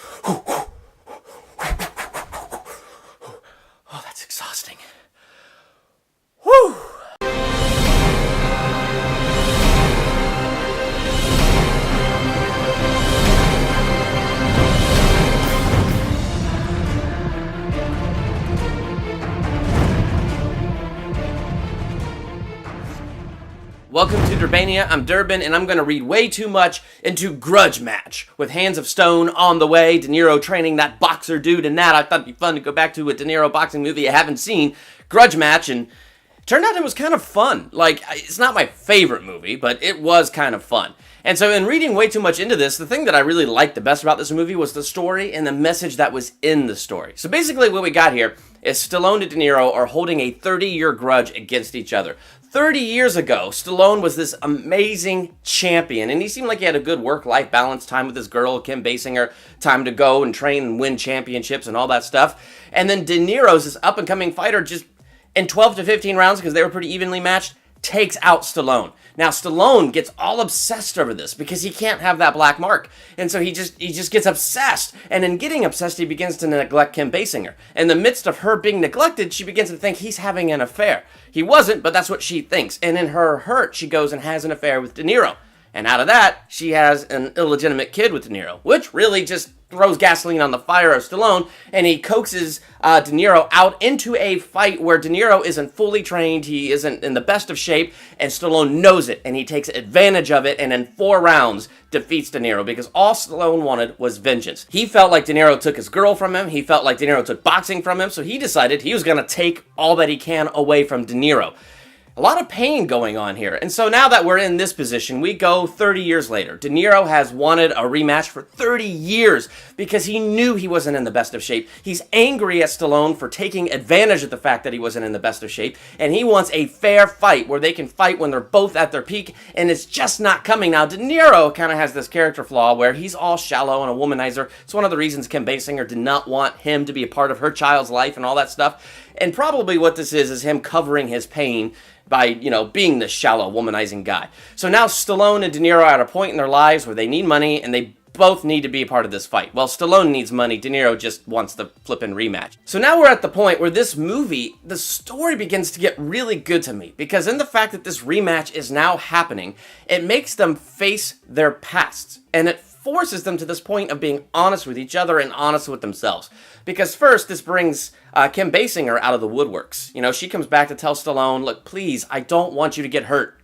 Oh, that's exhausting. Whew. Welcome to Durbania. I'm Durbin, and I'm going to read way too much into Grudge Match with Hands of Stone on the way. De Niro training that boxer dude and that. I thought it'd be fun to go back to a De Niro boxing movie I haven't seen, Grudge Match, and it turned out it was kind of fun. Like, it's not my favorite movie, but it was kind of fun. And so in reading way too much into this, the thing that I really liked the best about this movie was the story and the message that was in the story. So basically what we got here is Stallone and De Niro are holding a 30-year grudge against each other. 30 years ago, Stallone was this amazing champion, and he seemed like he had a good work-life balance, time with his girl, Kim Basinger, time to go and train and win championships and all that stuff. And then De Niro's this up-and-coming fighter just in 12 to 15 rounds, because they were pretty evenly matched, takes out Stallone. Now, Stallone gets all obsessed over this because he can't have that black mark. And so he just gets obsessed. And in getting obsessed, he begins to neglect Kim Basinger. In the midst of her being neglected, she begins to think he's having an affair. He wasn't, but that's what she thinks. And in her hurt, she goes and has an affair with De Niro. And out of that, she has an illegitimate kid with De Niro, which really just throws gasoline on the fire of Stallone, and he coaxes De Niro out into a fight where De Niro isn't fully trained, he isn't in the best of shape, and Stallone knows it, and he takes advantage of it, and in 4 rounds defeats De Niro, because all Stallone wanted was vengeance. He felt like De Niro took his girl from him, he felt like De Niro took boxing from him, so he decided he was going to take all that he can away from De Niro. A lot of pain going on here. And so now that we're in this position, we go 30 years later. De Niro has wanted a rematch for 30 years because he knew he wasn't in the best of shape. He's angry at Stallone for taking advantage of the fact that he wasn't in the best of shape. And he wants a fair fight where they can fight when they're both at their peak. And it's just not coming. Now, De Niro kind of has this character flaw where he's all shallow and a womanizer. It's one of the reasons Kim Basinger did not want him to be a part of her child's life and all that stuff. And probably what this is him covering his pain by, being this shallow, womanizing guy. So now Stallone and De Niro are at a point in their lives where they need money, and they both need to be a part of this fight. Well, Stallone needs money, De Niro just wants the flippin' rematch. So now we're at the point where this movie, the story begins to get really good to me, because in the fact that this rematch is now happening, it makes them face their pasts, and it forces them to this point of being honest with each other and honest with themselves. Because first, this brings Kim Basinger out of the woodworks. She comes back to tell Stallone, look, please, I don't want you to get hurt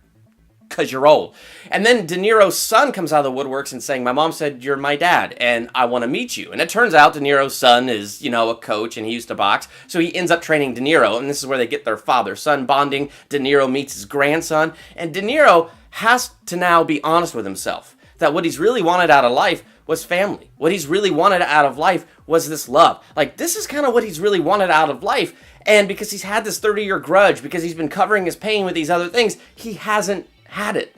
because you're old. And then De Niro's son comes out of the woodworks and saying, my mom said you're my dad and I want to meet you. And it turns out De Niro's son is, a coach and he used to box. So he ends up training De Niro, and this is where they get their father-son bonding. De Niro meets his grandson, and De Niro has to now be honest with himself that what he's really wanted out of life was family. What he's really wanted out of life was this love. Like, this is kind of what he's really wanted out of life. And because he's had this 30-year grudge, because he's been covering his pain with these other things, he hasn't had it.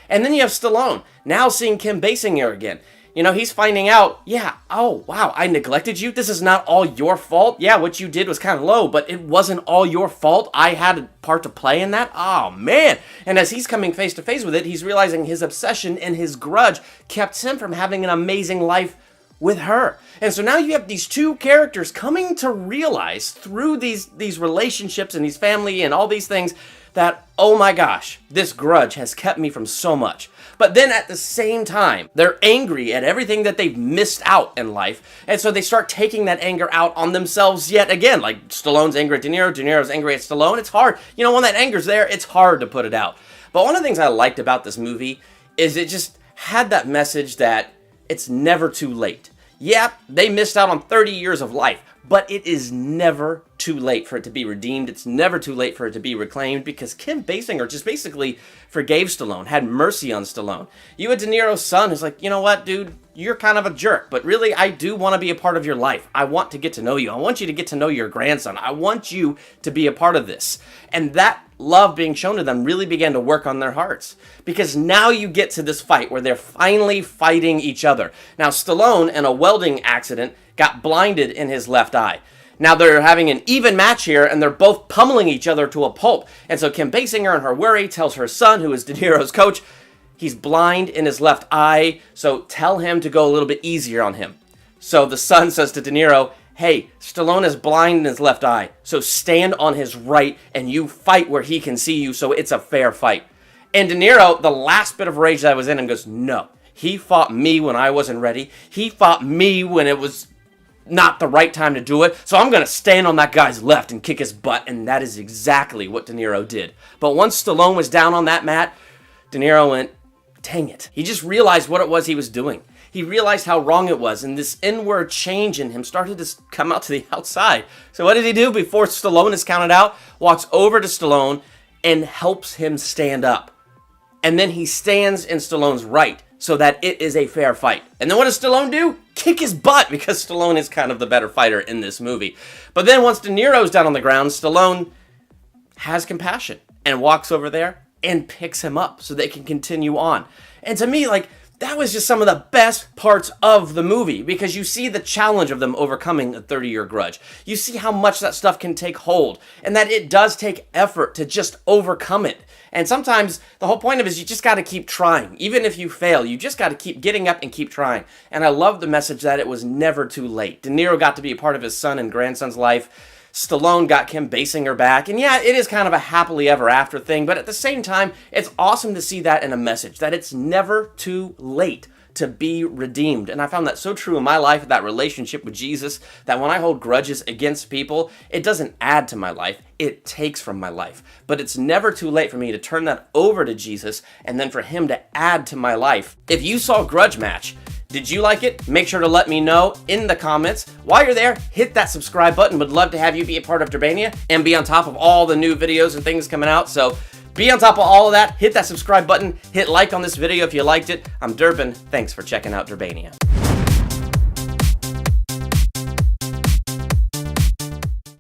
And then you have Stallone, now seeing Kim Basinger again. He's finding out, oh, wow, I neglected you. This is not all your fault. Yeah, what you did was kind of low, but it wasn't all your fault. I had a part to play in that. Oh, man. And as he's coming face to face with it, he's realizing his obsession and his grudge kept him from having an amazing life with her. And so now you have these two characters coming to realize through these relationships and these family and all these things that, oh my gosh, this grudge has kept me from so much. But then at the same time, they're angry at everything that they've missed out in life. And so they start taking that anger out on themselves yet again. Like Stallone's angry at De Niro, De Niro's angry at Stallone. It's hard. When that anger's there, it's hard to put it out. But one of the things I liked about this movie is it just had that message that it's never too late. Yeah, they missed out on 30 years of life, but it is never too late for it to be redeemed. It's never too late for it to be reclaimed, because Kim Basinger just basically forgave Stallone, had mercy on Stallone. You had De Niro's son who's like, you know what, dude, you're kind of a jerk, but really, I do want to be a part of your life. I want to get to know you. I want you to get to know your grandson. I want you to be a part of this. And that love being shown to them really began to work on their hearts, because now you get to this fight where they're finally fighting each other. Now, Stallone, in a welding accident, got blinded in his left eye. Now they're having an even match here, and they're both pummeling each other to a pulp. And so Kim Basinger, in her worry, tells her son, who is De Niro's coach, he's blind in his left eye, so tell him to go a little bit easier on him. So the son says to De Niro, hey, Stallone is blind in his left eye, so stand on his right and you fight where he can see you, so it's a fair fight. And De Niro, the last bit of rage that was in him, goes, no, he fought me when I wasn't ready. He fought me when it was not the right time to do it, so I'm going to stand on that guy's left and kick his butt, and that is exactly what De Niro did. But once Stallone was down on that mat, De Niro went, dang it. He just realized what it was he was doing. He realized how wrong it was, and this inward change in him started to come out to the outside. So what did he do before Stallone is counted out? Walks over to Stallone and helps him stand up. And then he stands in Stallone's right so that it is a fair fight. And then what does Stallone do? Kick his butt, because Stallone is kind of the better fighter in this movie. But then once De Niro's down on the ground, Stallone has compassion and walks over there and picks him up so they can continue on. And to me, like, that was just some of the best parts of the movie, because you see the challenge of them overcoming a 30-year grudge. You see how much that stuff can take hold, and that it does take effort to just overcome it. And sometimes the whole point of it is you just got to keep trying. Even if you fail, you just got to keep getting up and keep trying. And I love the message that it was never too late. De Niro got to be a part of his son and grandson's life. Stallone got Kim Basinger back, and yeah, it is kind of a happily ever after thing, but at the same time, it's awesome to see that in a message, that it's never too late to be redeemed. And I found that so true in my life, that relationship with Jesus, that when I hold grudges against people, it doesn't add to my life, it takes from my life. But it's never too late for me to turn that over to Jesus, and then for him to add to my life. If you saw Grudge Match, did you like it? Make sure to let me know in the comments. While you're there, hit that subscribe button. Would love to have you be a part of Durbania and be on top of all the new videos and things coming out. So be on top of all of that. Hit that subscribe button. Hit like on this video if you liked it. I'm Durbin. Thanks for checking out Durbania.